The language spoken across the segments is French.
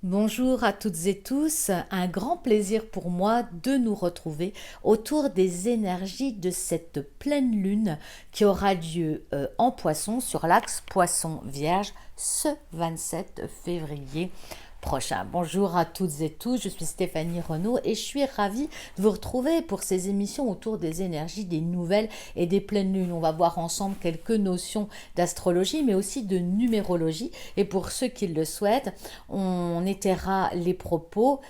Bonjour à toutes et tous, un grand plaisir pour moi de nous retrouver autour des énergies de cette pleine lune qui aura lieu en Poisson sur l'axe Poisson-Vierge ce 27 février prochain. Bonjour à toutes et tous, je suis Stéphanie Renaud et je suis ravie de vous retrouver pour ces émissions autour des énergies, des nouvelles et des pleines lunes. On va voir ensemble quelques notions d'astrologie mais aussi de numérologie et pour ceux qui le souhaitent, on étaiera les propos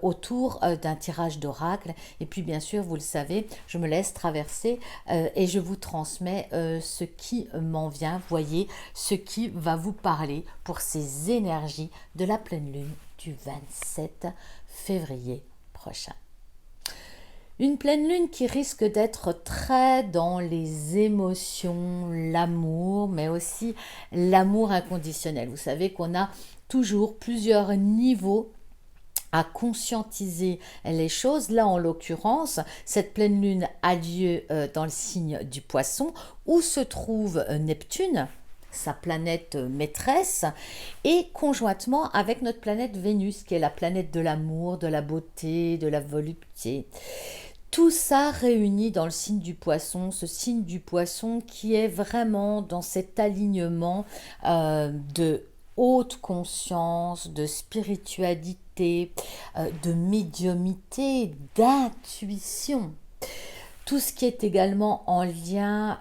autour d'un tirage d'oracle et puis bien sûr vous le savez, je me laisse traverser et je vous transmets ce qui m'en vient, voyez, ce qui va vous parler pour ces énergies de la pleine lune du 27 février prochain. Une pleine lune qui risque d'être très dans les émotions, l'amour, mais aussi l'amour inconditionnel. Vous savez qu'on a toujours plusieurs niveaux à conscientiser les choses. Là, en l'occurrence, cette pleine lune a lieu dans le signe du Poisson, où se trouve Neptune, sa planète maîtresse, et conjointement avec notre planète Vénus, qui est la planète de l'amour, de la beauté, de la volupté. Tout ça réuni dans le signe du Poisson, ce signe du Poisson qui est vraiment dans cet alignement de haute conscience, de spiritualité, de médiumité, d'intuition. Tout ce qui est également en lien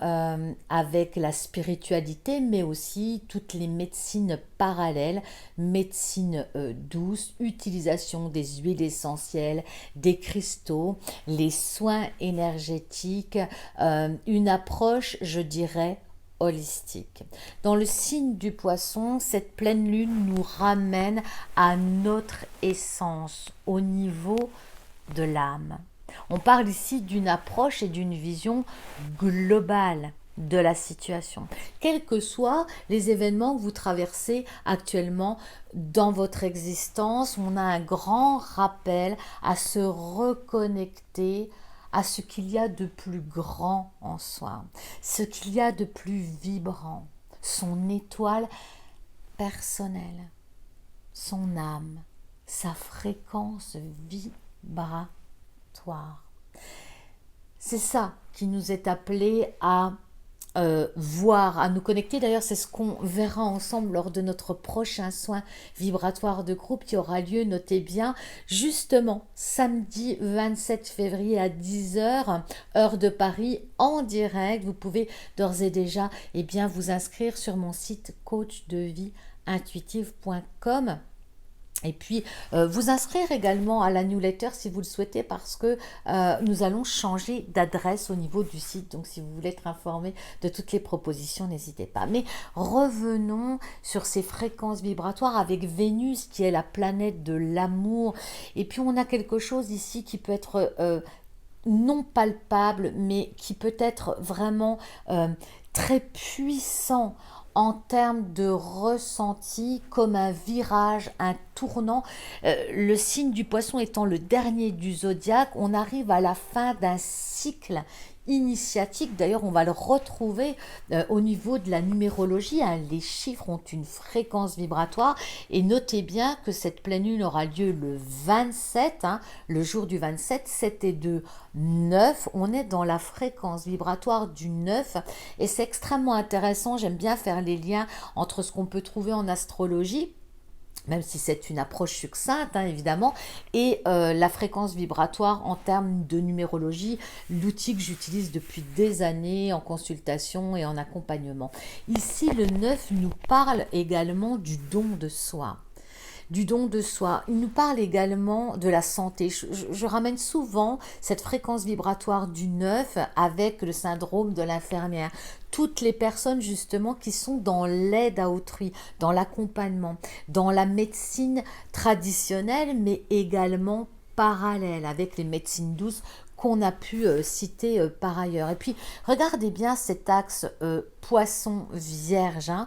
avec la spiritualité, mais aussi toutes les médecines parallèles, médecine douce, utilisation des huiles essentielles, des cristaux, les soins énergétiques, une approche, je dirais, holistique. Dans le signe du Poisson, cette pleine lune nous ramène à notre essence, au niveau de l'âme. On parle ici d'une approche et d'une vision globale de la situation. Quels que soient les événements que vous traversez actuellement dans votre existence, on a un grand rappel à se reconnecter à ce qu'il y a de plus grand en soi, ce qu'il y a de plus vibrant, son étoile personnelle, son âme, sa fréquence vibratoire. C'est ça qui nous est appelé à voir, à nous connecter. D'ailleurs, c'est ce qu'on verra ensemble lors de notre prochain soin vibratoire de groupe qui aura lieu, notez bien, justement samedi 27 février à 10h, heure de Paris, en direct. Vous pouvez d'ores et déjà vous inscrire sur mon site coachdevieintuitive.com. Et puis, vous inscrire également à la newsletter si vous le souhaitez parce que nous allons changer d'adresse au niveau du site. Donc, si vous voulez être informé de toutes les propositions, n'hésitez pas. Mais revenons sur ces fréquences vibratoires avec Vénus qui est la planète de l'amour. Et puis, on a quelque chose ici qui peut être non palpable, mais qui peut être vraiment très puissant en termes de ressenti, comme un virage, un tournant. Le signe du Poisson étant le dernier du zodiaque, on arrive à la fin d'un cycle initiatique. D'ailleurs, on va le retrouver au niveau de la numérologie, hein. Les chiffres ont une fréquence vibratoire et notez bien que cette pleine lune aura lieu le 27, hein, le jour du 27, 7 et 2, 9. On est dans la fréquence vibratoire du 9 et c'est extrêmement intéressant. J'aime bien faire les liens entre ce qu'on peut trouver en astrologie, même si c'est une approche succincte, hein, évidemment, et la fréquence vibratoire en termes de numérologie, l'outil que j'utilise depuis des années en consultation et en accompagnement. Ici, le 9 nous parle également du don de soi. Du don de soi. Il nous parle également de la santé. Je ramène souvent cette fréquence vibratoire du 9 avec le syndrome de l'infirmière. Toutes les personnes justement qui sont dans l'aide à autrui, dans l'accompagnement, dans la médecine traditionnelle, mais également parallèle avec les médecines douces qu'on a pu citer par ailleurs. Et puis, regardez bien cet axe poisson-vierge, hein,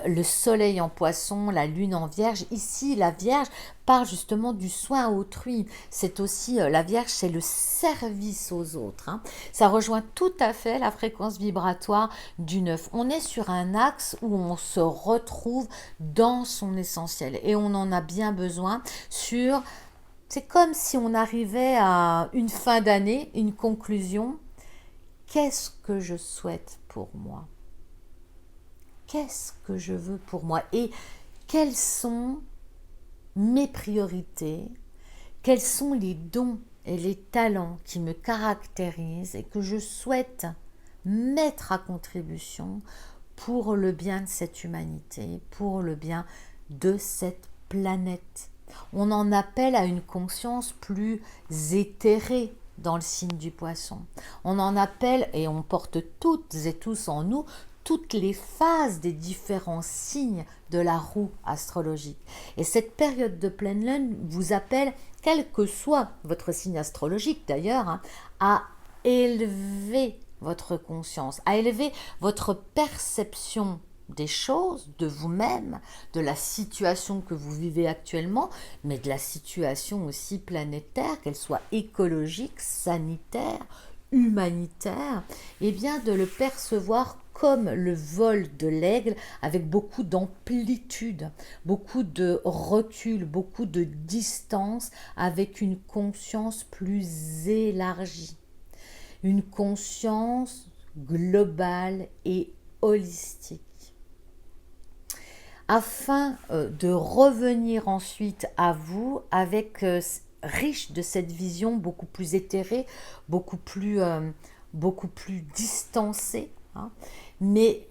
le soleil en poisson, la lune en vierge. Ici, la vierge parle justement du soin à autrui. C'est aussi, la vierge, c'est le service aux autres, hein. Ça rejoint tout à fait la fréquence vibratoire du 9. On est sur un axe où on se retrouve dans son essentiel et on en a bien besoin sur... C'est comme si on arrivait à une fin d'année, une conclusion. Qu'est-ce que je souhaite pour moi? Qu'est-ce que je veux pour moi? Et quelles sont mes priorités? Quels sont les dons et les talents qui me caractérisent et que je souhaite mettre à contribution pour le bien de cette humanité, pour le bien de cette planète? On en appelle à une conscience plus éthérée dans le signe du poisson. On en appelle, et on porte toutes et tous en nous, toutes les phases des différents signes de la roue astrologique. Et cette période de pleine lune vous appelle, quel que soit votre signe astrologique d'ailleurs, hein, à élever votre conscience, à élever votre perception des choses, de vous-même, de la situation que vous vivez actuellement, mais de la situation aussi planétaire, qu'elle soit écologique, sanitaire, humanitaire, et bien de le percevoir comme le vol de l'aigle, avec beaucoup d'amplitude, beaucoup de recul, beaucoup de distance, avec une conscience plus élargie, une conscience globale et holistique. Afin de revenir ensuite à vous avec riche de cette vision beaucoup plus éthérée, beaucoup plus distancée, hein, mais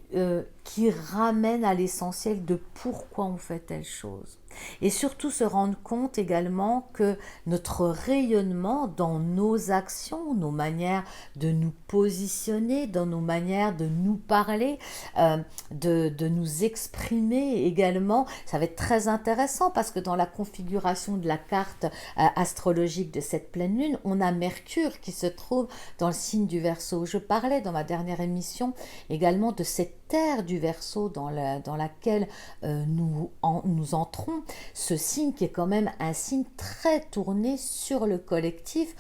qui ramène à l'essentiel de pourquoi on fait telle chose. Et surtout se rendre compte également que notre rayonnement dans nos actions, nos manières de nous positionner, dans nos manières de nous parler, de nous exprimer également, ça va être très intéressant parce que dans la configuration de la carte astrologique de cette pleine lune, on a Mercure qui se trouve dans le signe du Verseau. Je parlais dans ma dernière émission également de cette terre du Verseau dans laquelle nous entrons, ce signe qui est quand même un signe très tourné sur le collectif,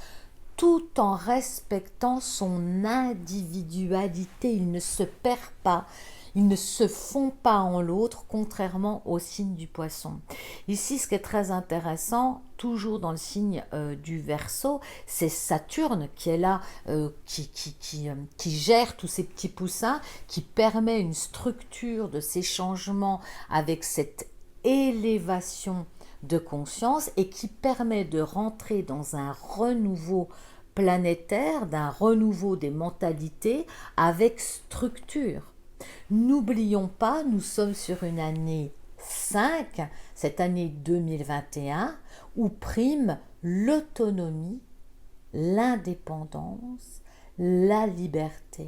tout en respectant son individualité. Il ne se perd pas, il ne se fond pas en l'autre, contrairement au signe du Poisson. Ici, ce qui est très intéressant, toujours dans le signe du Verseau, c'est Saturne qui est là, qui gère tous ces petits poussins, qui permet une structure de ces changements avec cette élévation de conscience et qui permet de rentrer dans un renouveau planétaire, d'un renouveau des mentalités avec structure. N'oublions pas, nous sommes sur une année 5, cette année 2021, où prime l'autonomie, l'indépendance, la liberté.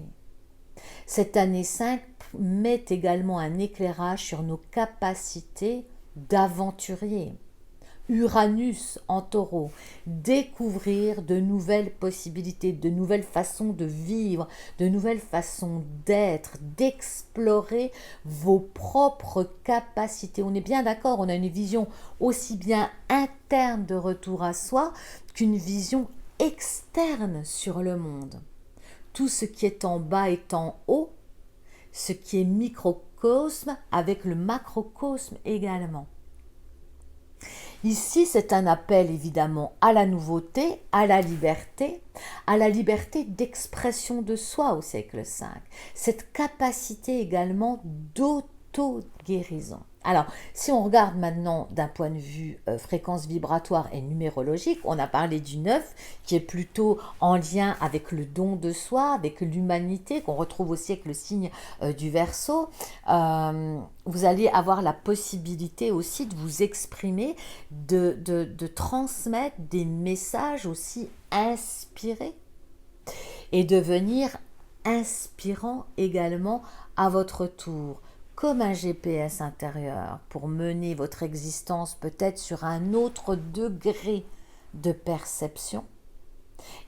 Cette année 5 met également un éclairage sur nos capacités d'aventurier. Uranus en Taureau, découvrir de nouvelles possibilités, de nouvelles façons de vivre, de nouvelles façons d'être, d'explorer vos propres capacités. On est bien d'accord, on a une vision aussi bien interne de retour à soi qu'une vision externe sur le monde. Tout ce qui est en bas est en haut, ce qui est microcosme avec le macrocosme également. Ici, c'est un appel évidemment à la nouveauté, à la liberté d'expression de soi au siècle 5. Cette capacité également d'auto-guérison. Alors, si on regarde maintenant d'un point de vue fréquence vibratoire et numérologique, on a parlé du 9 qui est plutôt en lien avec le don de soi, avec l'humanité, qu'on retrouve aussi avec le signe du Verseau. Vous allez avoir la possibilité aussi de vous exprimer, de transmettre des messages aussi inspirés et de venir inspirant également à votre tour, comme un GPS intérieur pour mener votre existence peut-être sur un autre degré de perception,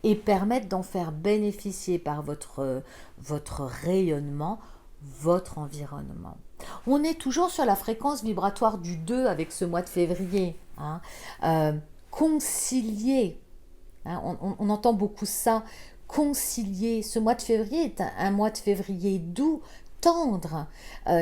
et permettre d'en faire bénéficier par votre rayonnement, votre environnement. On est toujours sur la fréquence vibratoire du 2 avec ce mois de février. Hein. Concilier, hein, on entend beaucoup ça, concilier. Ce mois de février est un mois de février doux, tendre,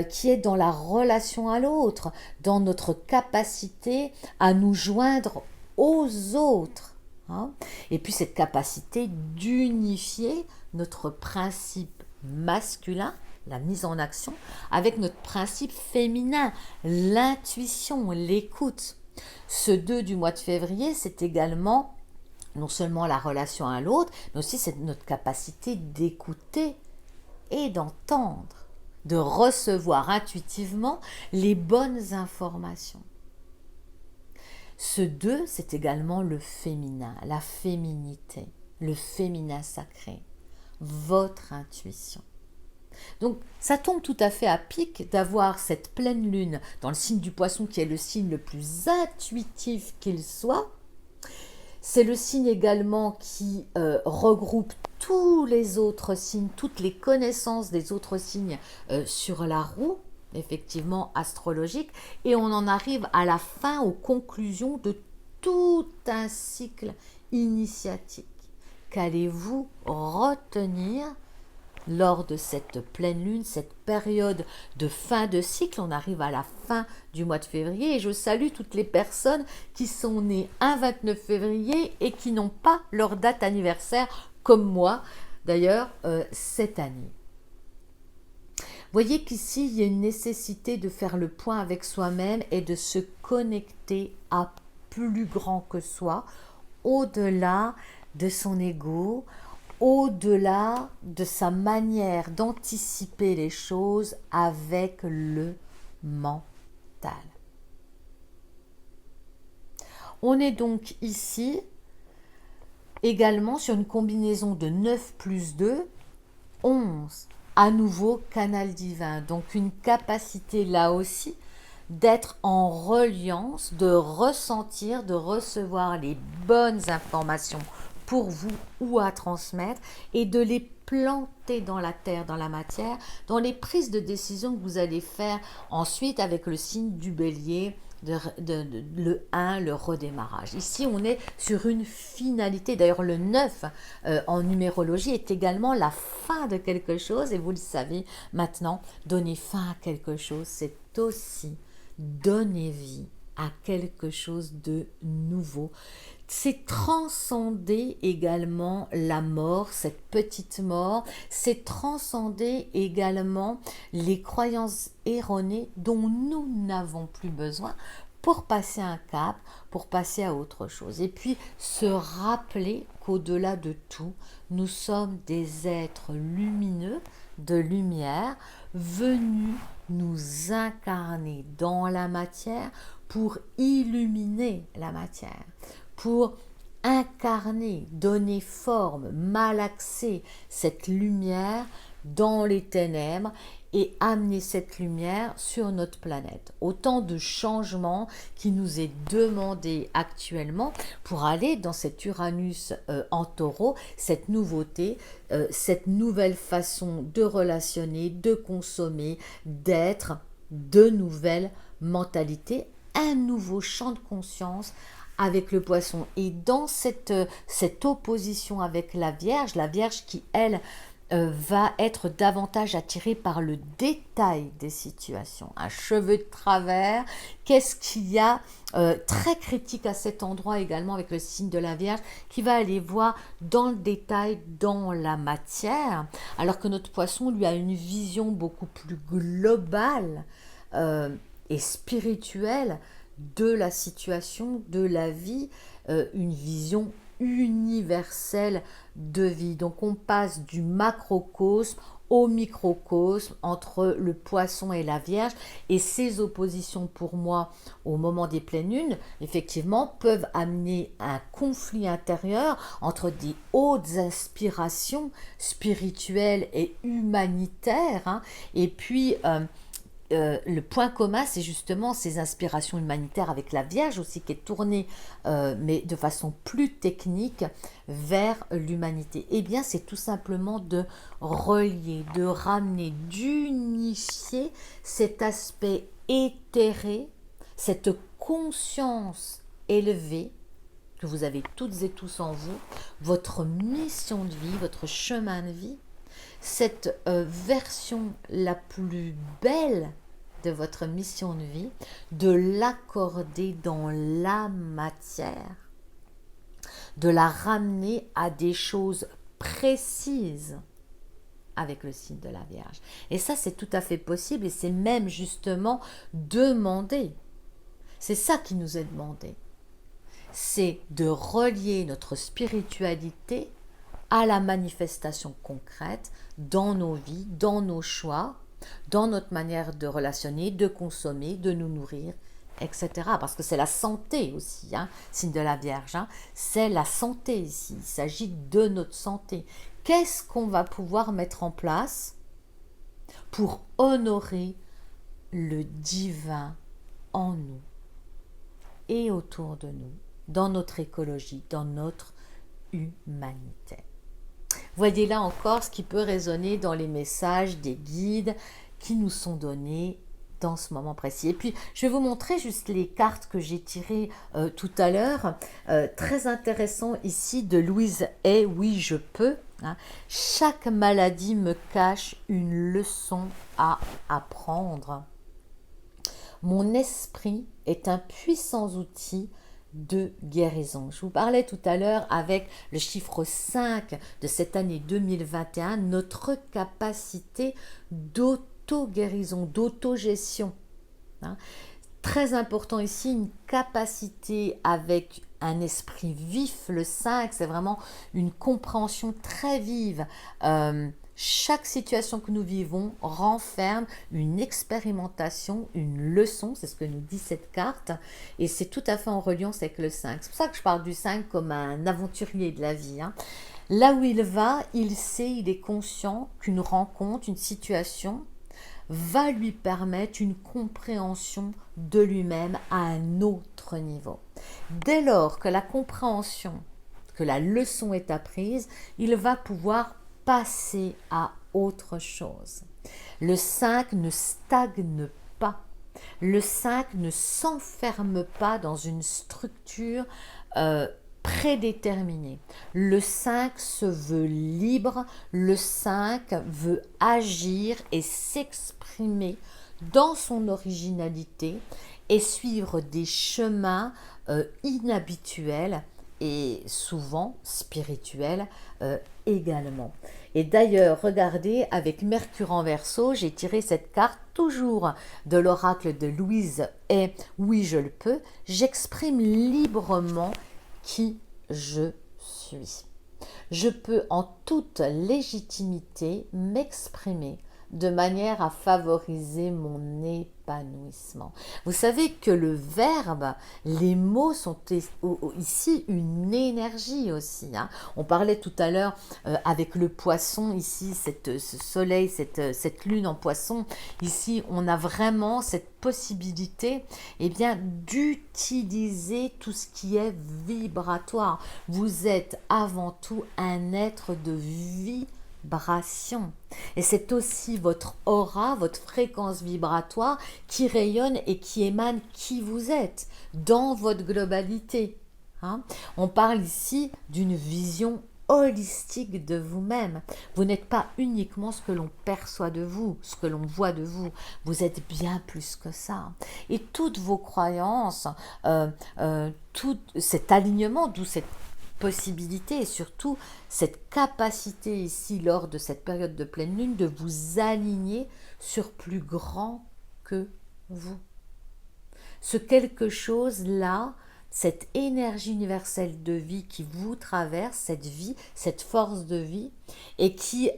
qui est dans la relation à l'autre, dans notre capacité à nous joindre aux autres. Hein. Et puis cette capacité d'unifier notre principe masculin, la mise en action, avec notre principe féminin, l'intuition, l'écoute. Ce 2 du mois de février, c'est également non seulement la relation à l'autre, mais aussi c'est notre capacité d'écouter et d'entendre, de recevoir intuitivement les bonnes informations. Ce 2, c'est également le féminin, la féminité, le féminin sacré, votre intuition. Donc ça tombe tout à fait à pic d'avoir cette pleine lune dans le signe du Poisson qui est le signe le plus intuitif qu'il soit. C'est le signe également qui regroupe tous les autres signes, toutes les connaissances des autres signes sur la roue, effectivement astrologique, et on en arrive à la fin, aux conclusions de tout un cycle initiatique. Qu'allez-vous retenir lors de cette pleine lune, cette période de fin de cycle? On arrive à la fin du mois de février et je salue toutes les personnes qui sont nées un 29 février et qui n'ont pas leur date anniversaire comme moi d'ailleurs cette année. Voyez qu'ici il y a une nécessité de faire le point avec soi-même et de se connecter à plus grand que soi, au-delà de son ego, au-delà de sa manière d'anticiper les choses avec le mental. On est donc ici également sur une combinaison de 9 plus 2, 11, à nouveau canal divin, donc une capacité là aussi d'être en reliance, de ressentir, de recevoir les bonnes informations pour vous ou à transmettre et de les planter dans la terre, dans la matière, dans les prises de décision que vous allez faire ensuite avec le signe du bélier, le 1, le redémarrage. Ici, on est sur une finalité. D'ailleurs, le 9 en numérologie est également la fin de quelque chose et vous le savez maintenant, donner fin à quelque chose, c'est aussi donner vie à quelque chose de nouveau. C'est transcender également la mort, cette petite mort, c'est transcender également les croyances erronées dont nous n'avons plus besoin pour passer un cap, pour passer à autre chose. Et puis se rappeler qu'au-delà de tout, nous sommes des êtres lumineux, de lumière, venus nous incarner dans la matière pour illuminer la matière, pour incarner, donner forme, malaxer cette lumière dans les ténèbres et amener cette lumière sur notre planète. Autant de changements qui nous est demandé actuellement pour aller dans cet Uranus en Taureau, cette nouveauté, cette nouvelle façon de relationner, de consommer, d'être, de nouvelles mentalités, un nouveau champ de conscience avec le Poisson. Et dans cette opposition avec la Vierge qui, elle, va être davantage attirée par le détail des situations. Un cheveu de travers, qu'est-ce qu'il y a très critique à cet endroit également avec le signe de la Vierge qui va aller voir dans le détail, dans la matière, alors que notre Poisson lui a une vision beaucoup plus globale et spirituelle de la situation, de la vie, une vision universelle de vie. Donc on passe du macrocosme au microcosme entre le Poisson et la Vierge, et ces oppositions pour moi au moment des pleines lunes effectivement peuvent amener un conflit intérieur entre des hautes aspirations spirituelles et humanitaires et puis le point commun, c'est justement ces inspirations humanitaires avec la Vierge aussi, qui est tournée, mais de façon plus technique, vers l'humanité. Eh bien, c'est tout simplement de relier, de ramener, d'unifier cet aspect éthéré, cette conscience élevée que vous avez toutes et tous en vous, votre mission de vie, votre chemin de vie, cette version la plus belle de votre mission de vie, de l'accorder dans la matière, de la ramener à des choses précises avec le signe de la Vierge. Et ça, c'est tout à fait possible et c'est même justement demandé. C'est ça qui nous est demandé. C'est de relier notre spiritualité à la manifestation concrète dans nos vies, dans nos choix, dans notre manière de relationner, de consommer, de nous nourrir, etc. Parce que c'est la santé aussi, signe de la Vierge, c'est la santé ici, il s'agit de notre santé. Qu'est-ce qu'on va pouvoir mettre en place pour honorer le divin en nous et autour de nous, dans notre écologie, dans notre humanité. Voyez là encore ce qui peut résonner dans les messages des guides qui nous sont donnés dans ce moment précis. Et puis, je vais vous montrer juste les cartes que j'ai tirées tout à l'heure. Très intéressant ici de Louise Hay, oui, je peux. Chaque maladie me cache une leçon à apprendre. Mon esprit est un puissant outil de guérison. Je vous parlais tout à l'heure avec le chiffre 5 de cette année 2021, notre capacité d'auto-guérison, d'auto-gestion. Très important ici, une capacité avec un esprit vif. Le 5, c'est vraiment une compréhension très vive. Chaque situation que nous vivons renferme une expérimentation, une leçon, c'est ce que nous dit cette carte, et c'est tout à fait en reliance avec le 5. C'est pour ça que je parle du 5 comme un aventurier de la vie. Là où il va, il sait, il est conscient qu'une rencontre, une situation va lui permettre une compréhension de lui-même à un autre niveau. Dès lors que la compréhension, que la leçon est apprise, il va pouvoir passer à autre chose. Le 5 ne stagne pas. Le 5 ne s'enferme pas dans une structure prédéterminée. Le 5 se veut libre. Le 5 veut agir et s'exprimer dans son originalité et suivre des chemins inhabituels et souvent spirituels également. Et d'ailleurs, regardez, avec Mercure en Verseau, j'ai tiré cette carte toujours de l'oracle de Louise Hay, oui je le peux, j'exprime librement qui je suis. Je peux en toute légitimité m'exprimer de manière à favoriser mon épanouissement. Vous savez que le verbe, les mots sont ici une énergie aussi. On parlait tout à l'heure avec le poisson, ici, ce soleil, cette lune en poisson. Ici, on a vraiment cette possibilité d'utiliser tout ce qui est vibratoire. Vous êtes avant tout un être de vibration. Et c'est aussi votre aura, votre fréquence vibratoire qui rayonne et qui émane qui vous êtes dans votre globalité. On parle ici d'une vision holistique de vous-même. Vous n'êtes pas uniquement ce que l'on perçoit de vous, ce que l'on voit de vous. Vous êtes bien plus que ça. Et toutes vos croyances, tout cet alignement, d'où cette possibilité et surtout cette capacité ici lors de cette période de pleine lune de vous aligner sur plus grand que vous. Ce quelque chose là, cette énergie universelle de vie qui vous traverse, cette vie, cette force de vie et qui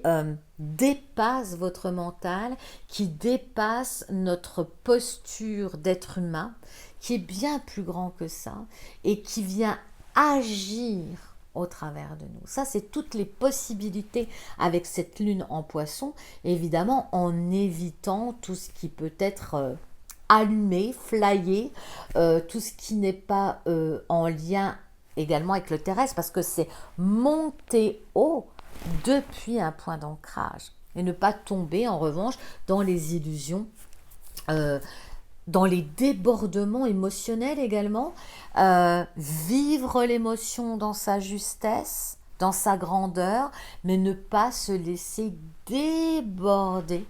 dépasse votre mental, qui dépasse notre posture d'être humain, qui est bien plus grand que ça et qui vient agir au travers de nous. Ça, c'est toutes les possibilités avec cette lune en poisson, évidemment en évitant tout ce qui peut être allumé, flyé, tout ce qui n'est pas en lien également avec le terrestre, parce que c'est monter haut depuis un point d'ancrage. Et ne pas tomber, en revanche, dans les illusions, euh, dans les débordements émotionnels également, vivre l'émotion dans sa justesse, dans sa grandeur, mais ne pas se laisser déborder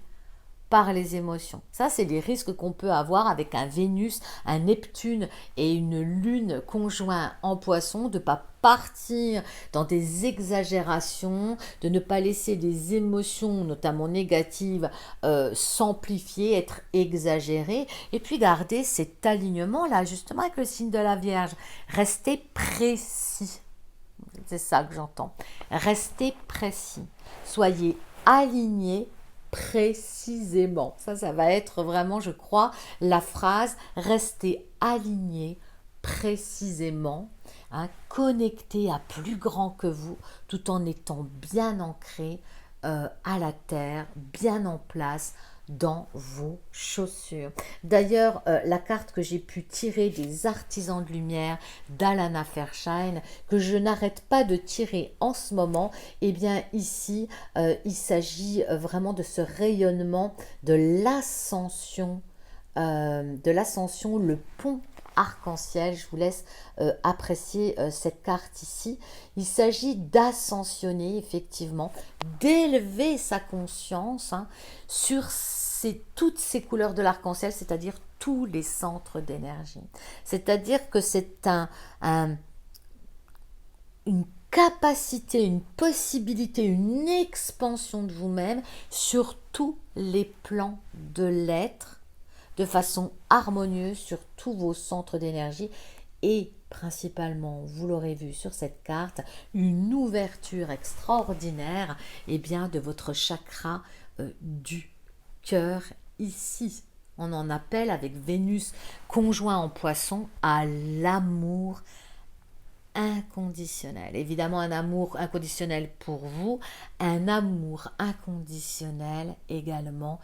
par les émotions. Ça, c'est les risques qu'on peut avoir avec un Vénus, un Neptune et une Lune conjoint en poisson, de ne pas partir dans des exagérations, de ne pas laisser les émotions, notamment négatives, s'amplifier, être exagérées, et puis garder cet alignement-là, justement avec le signe de la Vierge. Rester précis. C'est ça que j'entends. Restez précis. Soyez alignés précisément. Ça va être vraiment, je crois, la phrase rester aligné précisément, hein, connecté à plus grand que vous, tout en étant bien ancré à la terre, bien en place dans vos chaussures. D'ailleurs, la carte que j'ai pu tirer des artisans de lumière d'Alana Fairchild, que je n'arrête pas de tirer en ce moment, eh bien ici, il s'agit vraiment de ce rayonnement de l'ascension, le pont arc-en-ciel. Je vous laisse apprécier cette carte ici. Il s'agit d'ascensionner, effectivement, d'élever sa conscience, hein, sur toutes ces couleurs de l'arc-en-ciel, c'est-à-dire tous les centres d'énergie. C'est-à-dire que c'est une capacité, une possibilité, une expansion de vous-même sur tous les plans de l'être, de façon harmonieuse sur tous vos centres d'énergie, et principalement, vous l'aurez vu sur cette carte, une ouverture extraordinaire, eh bien, de votre chakra du cœur ici. On en appelle, avec Vénus conjoint en poisson, à l'amour inconditionnel. Évidemment, un amour inconditionnel pour vous, un amour inconditionnel également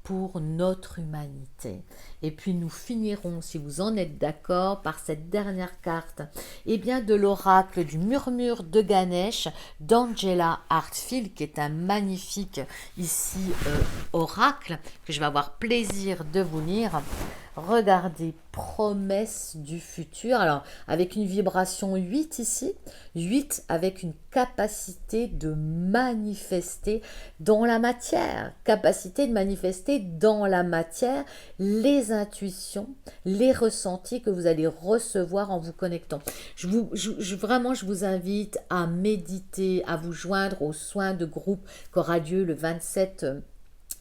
pour notre humanité. Et puis nous finirons, si vous en êtes d'accord, par cette dernière carte, et bien de l'oracle du murmure de Ganesh d'Angela Hartfield, qui est un magnifique ici oracle que je vais avoir plaisir de vous lire. Regardez, promesse du futur. Alors, avec une vibration 8 ici, 8 avec une capacité de manifester dans la matière, capacité de manifester dans la matière les intuitions, les ressentis que vous allez recevoir en vous connectant. Vraiment, je vous invite à méditer, à vous joindre aux soins de groupe qu'aura lieu le 27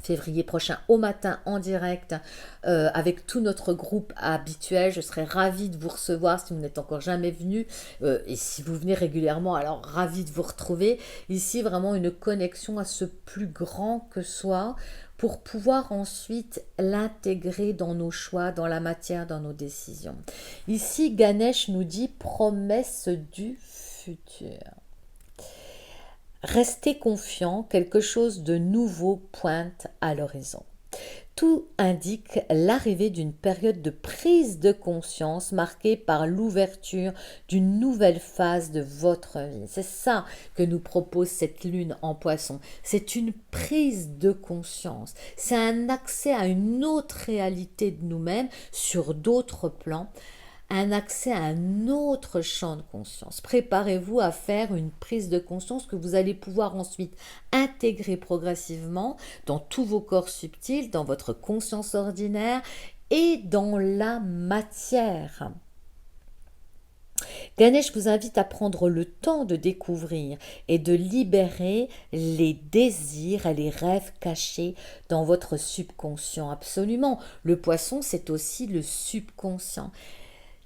février prochain au matin en direct avec tout notre groupe habituel. Je serai ravie de vous recevoir si vous n'êtes encore jamais venu, et si vous venez régulièrement, alors ravie de vous retrouver. Ici, vraiment une connexion à ce plus grand que soi, pour pouvoir ensuite l'intégrer dans nos choix, dans la matière, dans nos décisions. Ici, Ganesh nous dit promesse du futur. Restez confiant, quelque chose de nouveau pointe à l'horizon. Tout indique l'arrivée d'une période de prise de conscience marquée par l'ouverture d'une nouvelle phase de votre vie. C'est ça que nous propose cette lune en poisson. C'est une prise de conscience. C'est un accès à une autre réalité de nous-mêmes sur d'autres plans, un accès à un autre champ de conscience. Préparez-vous à faire une prise de conscience que vous allez pouvoir ensuite intégrer progressivement dans tous vos corps subtils, dans votre conscience ordinaire et dans la matière. Ganesh vous invite à prendre le temps de découvrir et de libérer les désirs et les rêves cachés dans votre subconscient. Absolument. Le poisson, c'est aussi le subconscient.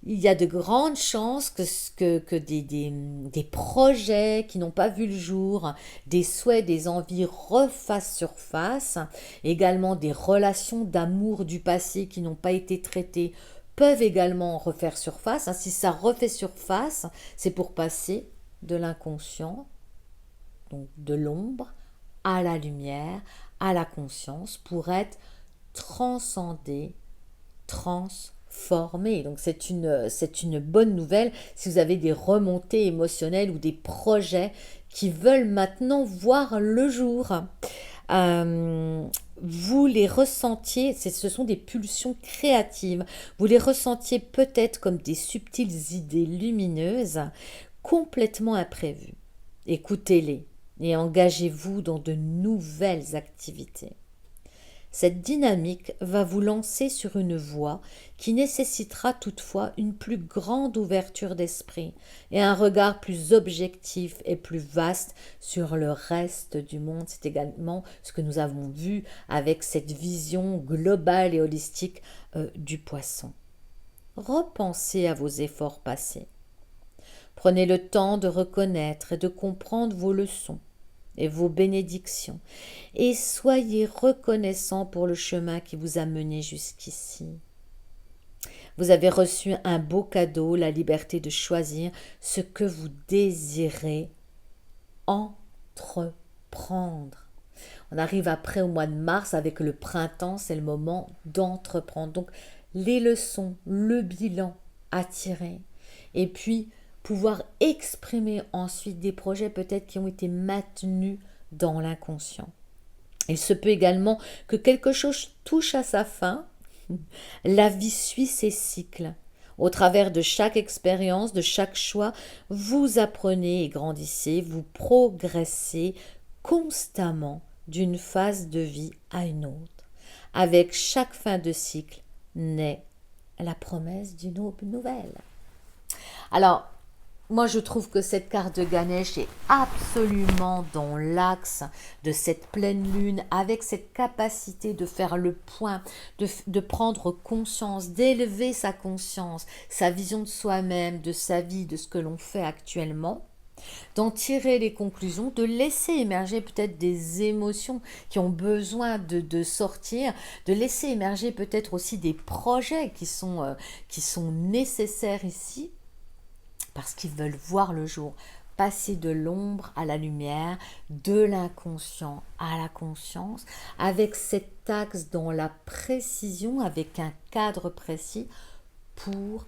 Il y a de grandes chances que des projets qui n'ont pas vu le jour, des souhaits, des envies refassent surface. Également, des relations d'amour du passé qui n'ont pas été traitées peuvent également refaire surface. Si ça refait surface, c'est pour passer de l'inconscient, donc de l'ombre, à la lumière, à la conscience, pour être transcendé, transformé. Donc c'est une bonne nouvelle si vous avez des remontées émotionnelles ou des projets qui veulent maintenant voir le jour. Vous les ressentiez, ce sont des pulsions créatives, vous les ressentiez peut-être comme des subtiles idées lumineuses, complètement imprévues. Écoutez-les et engagez-vous dans de nouvelles activités. Cette dynamique va vous lancer sur une voie qui nécessitera toutefois une plus grande ouverture d'esprit et un regard plus objectif et plus vaste sur le reste du monde. C'est également ce que nous avons vu avec cette vision globale et holistique du poisson. Repensez à vos efforts passés. Prenez le temps de reconnaître et de comprendre vos leçons et vos bénédictions, et soyez reconnaissant pour le chemin qui vous a mené jusqu'ici. Vous avez reçu un beau cadeau, la liberté de choisir ce que vous désirez entreprendre. On arrive après au mois de mars avec le printemps, c'est le moment d'entreprendre. Donc les leçons, le bilan à tirer, et puis pouvoir exprimer ensuite des projets peut-être qui ont été maintenus dans l'inconscient. Il se peut également que quelque chose touche à sa fin. La vie suit ses cycles. Au travers de chaque expérience, de chaque choix, vous apprenez et grandissez, vous progressez constamment d'une phase de vie à une autre. Avec chaque fin de cycle naît la promesse d'une aube nouvelle. Alors, moi, je trouve que cette carte de Ganesh est absolument dans l'axe de cette pleine lune, avec cette capacité de faire le point, de prendre conscience, d'élever sa conscience, sa vision de soi-même, de sa vie, de ce que l'on fait actuellement, d'en tirer les conclusions, de laisser émerger peut-être des émotions qui ont besoin de sortir, de laisser émerger peut-être aussi des projets qui sont nécessaires ici, parce qu'ils veulent voir le jour, passer de l'ombre à la lumière, de l'inconscient à la conscience, avec cet axe dans la précision, avec un cadre précis pour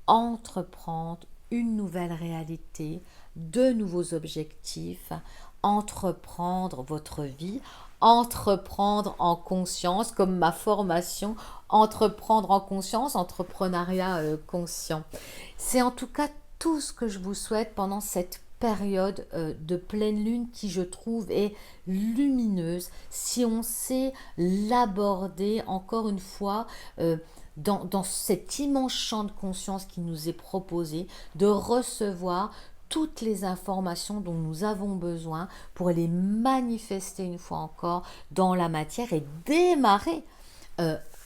entreprendre une nouvelle réalité, de nouveaux objectifs, entreprendre votre vie, entreprendre en conscience, comme ma formation, entreprendre en conscience, entrepreneuriat conscient. C'est en tout cas tout ce que je vous souhaite pendant cette période de pleine lune qui, je trouve, est lumineuse si on sait l'aborder encore une fois dans cet immense champ de conscience qui nous est proposé, de recevoir toutes les informations dont nous avons besoin pour les manifester une fois encore dans la matière et démarrer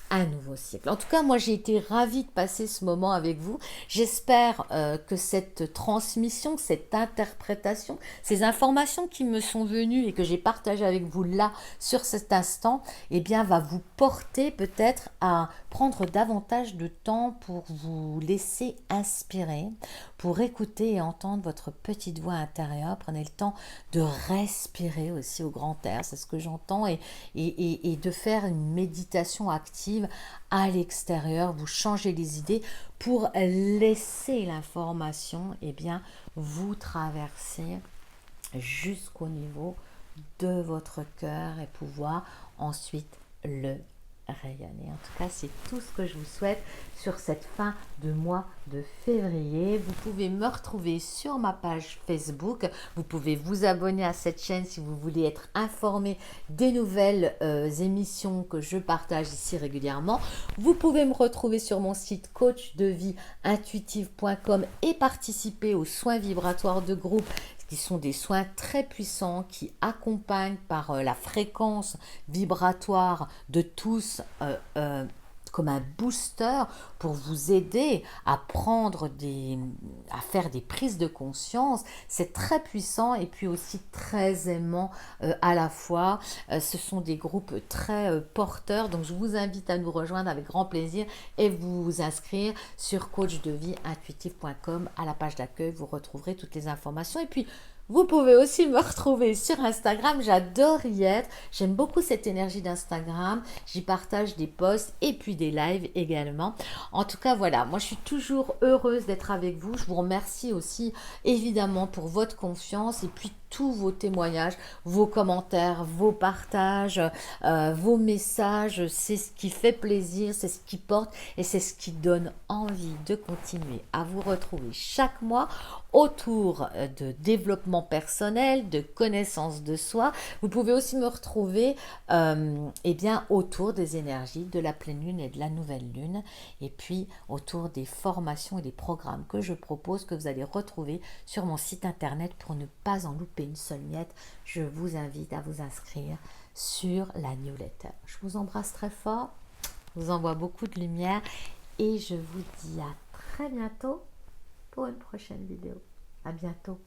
un nouveau cycle. En tout cas, moi j'ai été ravie de passer ce moment avec vous. J'espère que cette transmission, cette interprétation, ces informations qui me sont venues et que j'ai partagées avec vous là, sur cet instant, eh bien va vous porter peut-être à prendre davantage de temps pour vous laisser inspirer, pour écouter et entendre votre petite voix intérieure. Prenez le temps de respirer aussi au grand air, c'est ce que j'entends, et de faire une méditation active à l'extérieur, vous changez les idées pour laisser l'information vous traverser jusqu'au niveau de votre cœur et pouvoir ensuite le rayonner. En tout cas, c'est tout ce que je vous souhaite sur cette fin de mois de février. Vous pouvez me retrouver sur ma page Facebook. Vous pouvez vous abonner à cette chaîne si vous voulez être informé des nouvelles émissions que je partage ici régulièrement. Vous pouvez me retrouver sur mon site coachdevieintuitive.com et participer aux soins vibratoires de groupe qui sont des soins très puissants qui accompagnent par la fréquence vibratoire de tous comme un booster pour vous aider à à faire des prises de conscience. C'est très puissant et puis aussi très aimant à la fois. Ce sont des groupes très porteurs, donc je vous invite à nous rejoindre avec grand plaisir et vous inscrire sur coachdevieintuitive.com. À la page d'accueil, vous retrouverez toutes les informations. Et puis, vous pouvez aussi me retrouver sur Instagram, j'adore y être, j'aime beaucoup cette énergie d'Instagram, j'y partage des posts et puis des lives également. En tout cas, voilà, moi je suis toujours heureuse d'être avec vous, je vous remercie aussi évidemment pour votre confiance et puis tous vos témoignages, vos commentaires, vos partages, vos messages, c'est ce qui fait plaisir, c'est ce qui porte et c'est ce qui donne envie de continuer à vous retrouver chaque mois autour de développement personnel, de connaissance de soi. Vous pouvez aussi me retrouver eh bien, autour des énergies de la pleine lune et de la nouvelle lune, et puis autour des formations et des programmes que je propose, que vous allez retrouver sur mon site internet pour ne pas en louper une seule miette. Je vous invite à vous inscrire sur la newsletter. Je vous embrasse très fort, je vous envoie beaucoup de lumière et je vous dis à très bientôt pour une prochaine vidéo. À bientôt.